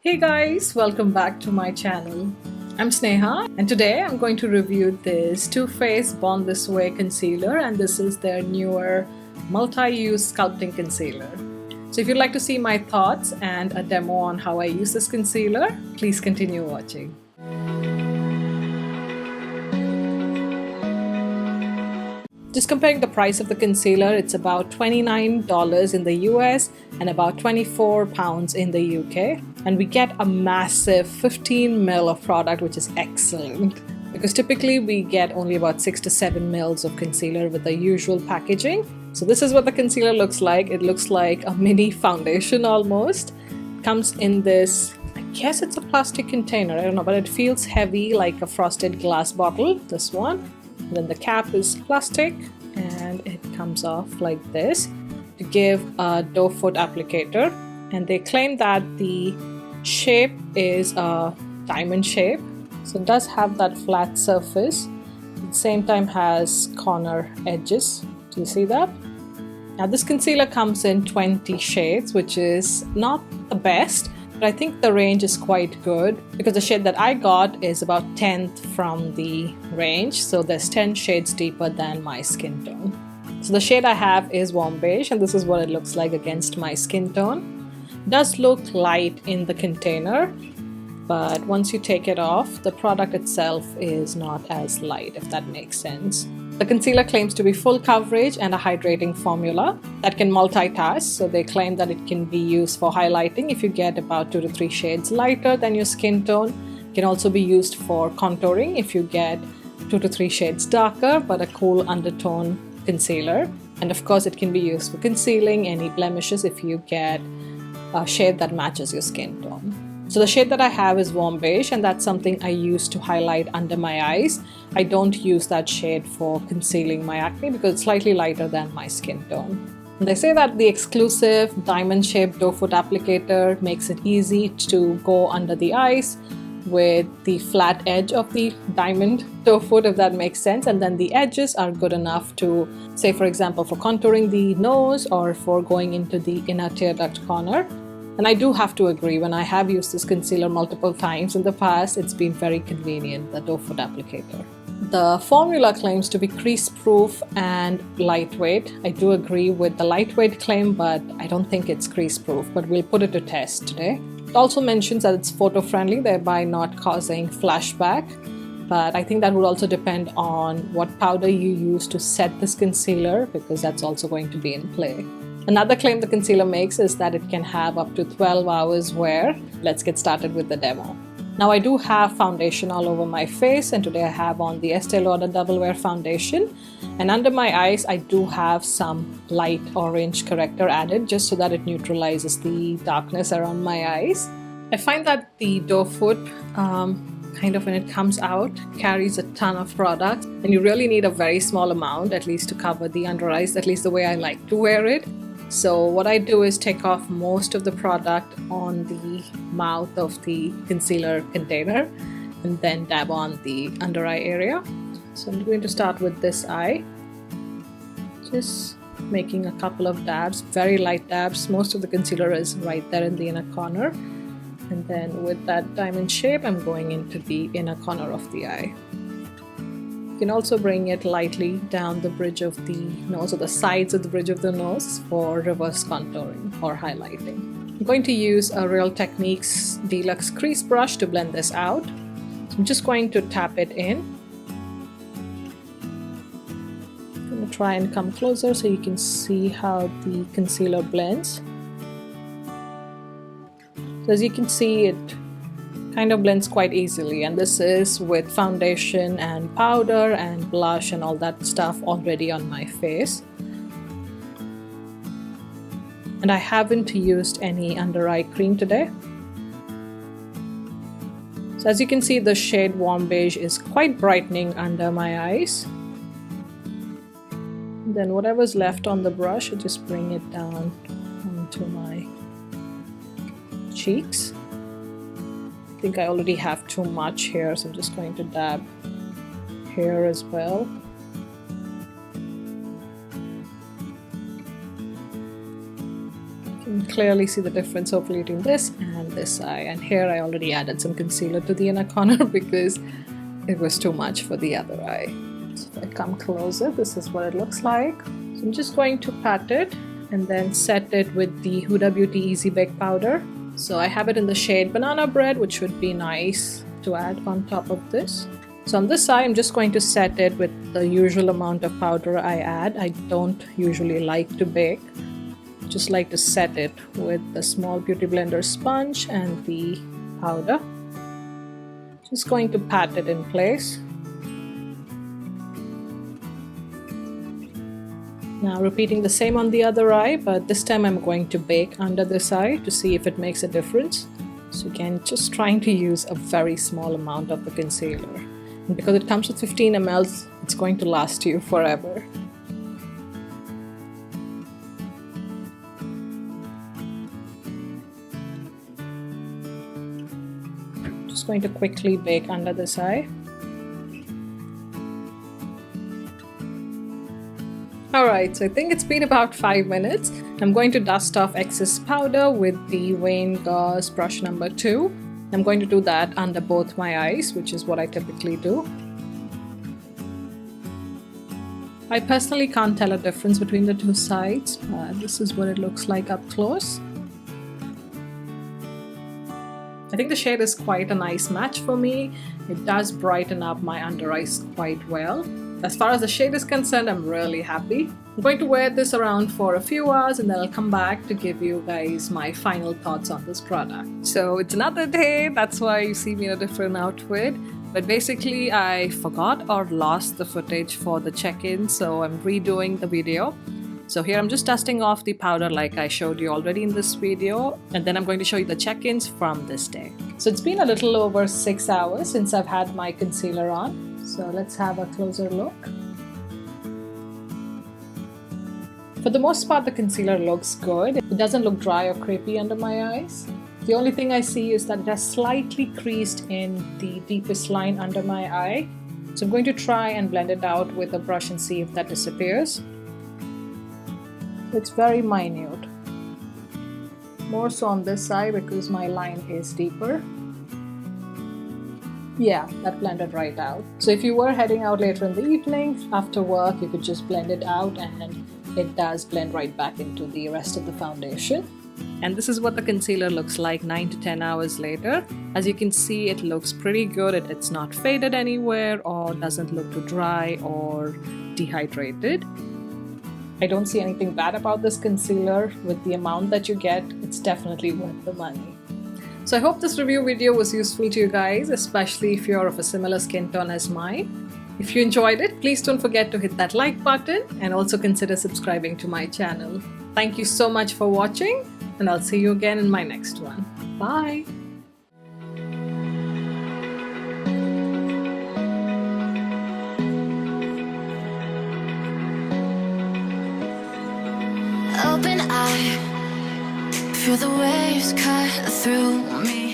Hey guys, welcome back to my channel. I'm Sneha and today I'm going to review this Too Faced Born This Way concealer, and this is their newer multi-use sculpting concealer. So if you'd like to see my thoughts and a demo on how I use this concealer, please continue watching. Just comparing the price of the concealer, it's about $29 in the US and about £24 in the UK. And we get a massive 15 ml of product, which is excellent. Because typically we get only about 6 to 7 ml of concealer with the usual packaging. So this is what the concealer looks like. It looks like a mini foundation almost. It comes in this, I guess it's a plastic container, I don't know, but it feels heavy like a frosted glass bottle, this one. And then the cap is plastic and it comes off like this to give a doe foot applicator. And they claim that the shape is a diamond shape, so it does have that flat surface, at the same time has corner edges. Do you see that? Now this concealer comes in 20 shades, which is not the best, but I think the range is quite good because the shade that I got is about 10th from the range, so there's 10 shades deeper than my skin tone. So the shade I have is Warm Beige, and this is what it looks like against my skin tone. It does look light in the container, but once you take it off, the product itself is not as light, if that makes sense. The concealer claims to be full coverage and a hydrating formula that can multitask, so they claim that it can be used for highlighting if you get about 2 to 3 shades lighter than your skin tone. It can also be used for contouring if you get 2 to 3 shades darker but a cool undertone concealer. And of course it can be used for concealing any blemishes if you get a shade that matches your skin tone. So the shade that I have is Warm Beige, and that's something I use to highlight under my eyes. I don't use that shade for concealing my acne because it's slightly lighter than my skin tone. And they say that the exclusive diamond-shaped doe foot applicator makes it easy to go under the eyes with the flat edge of the diamond doe foot, if that makes sense, and then the edges are good enough to, say for example, for contouring the nose or for going into the inner tear duct corner. And I do have to agree, when I have used this concealer multiple times in the past, it's been very convenient, the doe foot applicator. The formula claims to be crease proof and lightweight. I do agree with the lightweight claim, but I don't think it's crease proof, but we'll put it to test today. It also mentions that it's photo friendly, thereby not causing flashback, but I think that would also depend on what powder you use to set this concealer, because that's also going to be in play. Another claim the concealer makes is that it can have up to 12 hours wear. Let's get started with the demo. Now I do have foundation all over my face, and today I have on the Estee Lauder Double Wear Foundation. And under my eyes I do have some light orange corrector added just so that it neutralizes the darkness around my eyes. I find that the doe foot kind of when it comes out carries a ton of product, and you really need a very small amount at least to cover the under eyes, at least the way I like to wear it. So what I do is take off most of the product on the mouth of the concealer container and then dab on the under eye area. So I'm going to start with this eye, just making a couple of dabs, very light dabs. Most of the concealer is right there in the inner corner, and then with that diamond shape I'm going into the inner corner of the eye. You can also bring it lightly down the bridge of the nose, or the sides of the bridge of the nose, for reverse contouring or highlighting. I'm going to use a Real Techniques Deluxe Crease brush to blend this out. So I'm just going to tap it in. I'm going to try and come closer so you can see how the concealer blends. So as you can see, it kind of blends quite easily, and this is with foundation and powder and blush and all that stuff already on my face. And I haven't used any under eye cream today. So as you can see, the shade Warm Beige is quite brightening under my eyes. And then whatever's left on the brush, I just bring it down onto my cheeks. I think I already have too much here, so I'm just going to dab here as well. You can can clearly see the difference hopefully between this and this eye. And here I already added some concealer to the inner corner because it was too much for the other eye. So if I come closer, this is what it looks like. So I'm just going to pat it and then set it with the Huda Beauty Easy Bake powder. So I have it in the shade Banana Bread, which would be nice to add on top of this. So on this side, I'm just going to set it with the usual amount of powder I add. I don't usually like to bake. I just like to set it with the small Beauty Blender sponge and the powder. Just going to pat it in place. Now repeating the same on the other eye, but this time I'm going to bake under this eye to see if it makes a difference. So again, just trying to use a very small amount of the concealer. And because it comes with 15 ml, it's going to last you forever. Just going to quickly bake under this eye. Alright, so I think it's been about 5 minutes. I'm going to dust off excess powder with the Wayne Gauze brush number 2. I'm going to do that under both my eyes, which is what I typically do. I personally can't tell a difference between the two sides, but this is what it looks like up close. I think the shade is quite a nice match for me. It does brighten up my under eyes quite well. As far as the shade is concerned, I'm really happy. I'm going to wear this around for a few hours and then I'll come back to give you guys my final thoughts on this product. So it's another day, that's why you see me in a different outfit. But basically I forgot or lost the footage for the check-in, so I'm redoing the video. So here I'm just dusting off the powder like I showed you already in this video, and then I'm going to show you the check-ins from this day. So it's been a little over 6 hours since I've had my concealer on. So let's have a closer look. For the most part, the concealer looks good. It doesn't look dry or crepey under my eyes. The only thing I see is that it has slightly creased in the deepest line under my eye. So I'm going to try and blend it out with a brush and see if that disappears. It's very minute. More so on this side because my line is deeper. Yeah, that blended right out. So if you were heading out later in the evening, after work, you could just blend it out and it does blend right back into the rest of the foundation. And this is what the concealer looks like 9 to 10 hours later. As you can see, it looks pretty good. It's not faded anywhere or doesn't look too dry or dehydrated. I don't see anything bad about this concealer. With the amount that you get, it's definitely worth the money. So I hope this review video was useful to you guys, especially if you're of a similar skin tone as mine. If you enjoyed it, please don't forget to hit that like button and also consider subscribing to my channel. Thank you so much for watching, and I'll see you again in my next one. Bye! Open eye, feel the waves cut through me.